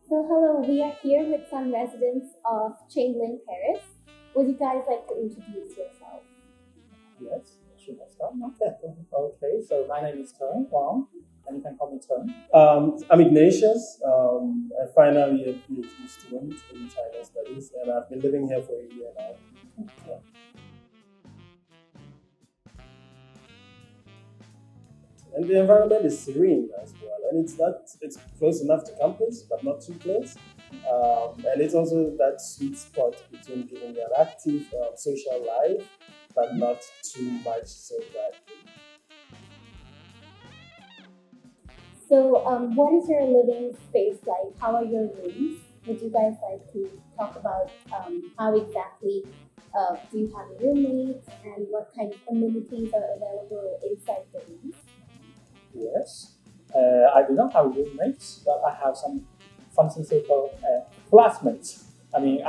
So hello, we are here with some residents of Ching Lin Terrace. Would you guys like to introduce yourself? Yes, should I start? Okay, so my name is Tern Wang, and you can call me Tern. I'm Ignatius. I finally a PhD student in China studies, and I've been living here for a year now. Yeah. And the environment is serene as well, and it's close enough to campus, but not too close. And it's also that sweet spot between giving an active social life, but not too much so that. So, what is your living space like? How are your rooms? Would you guys like to talk about how exactly do you have roommates and what kind of amenities are available inside the rooms? Yes, I do not have roommates, but I have something so-called flatmates. We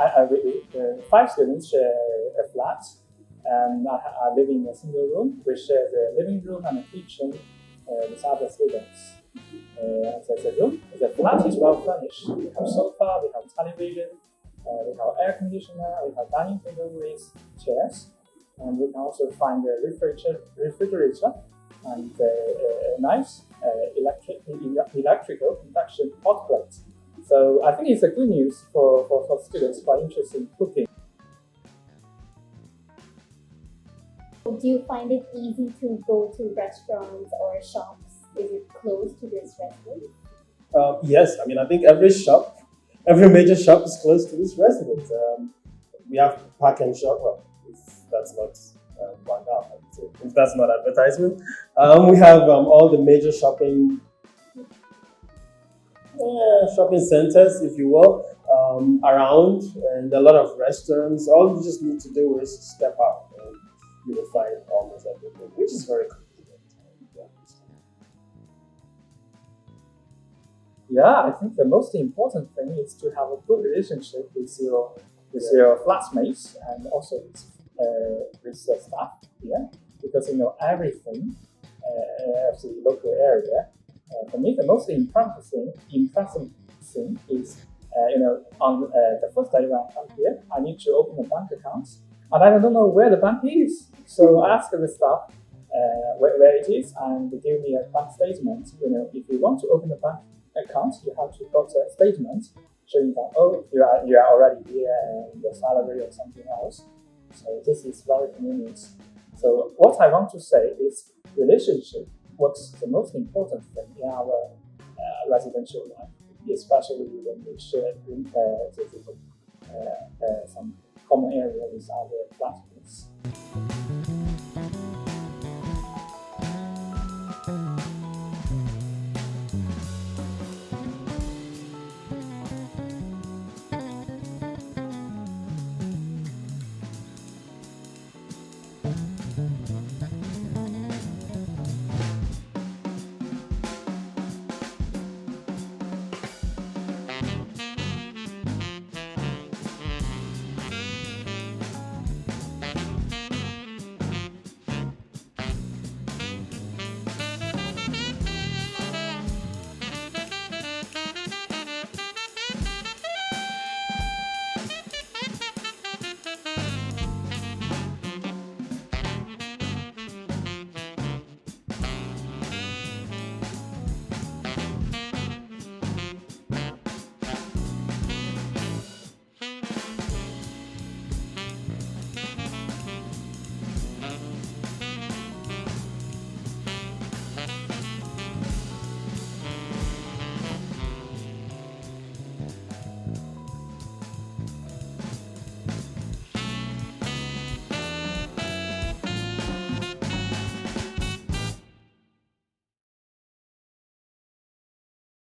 5 students share a flat, and I live in a single room. We share the living room and a kitchen with other students. The flat is well furnished. We have sofa, we have television, we have air conditioner, we have dining table with chairs, and we can also find a refrigerator and a nice electrical induction hot plate. So I think it's a good news for students who are interested in cooking. Do you find it easy to go to restaurants or shops? Is it close to this residence? Yes, I think every major shop is close to this residence. We have Park and Shop. Well, if that's not planned out, if that's not advertisement, we have all the major shopping centers, if you will, around, and a lot of restaurants. All you just need to do is step up, and you will find almost everything, which is very convenient. Yeah, I think the most important thing is to have a good relationship with your classmates and also with the staff here, because everything of the local area. For me, the most impressive thing is on the first day when I come here, I need to open a bank account, and I don't know where the bank is. So I ask the staff where it is, and they give me a bank statement. If you want to open a bank account, you have to got a statement showing that you are already here and your salary or something else. So this is very convenient. So what I want to say is relationship what's the most important thing in our residential life, especially when we share some common area with our classmates.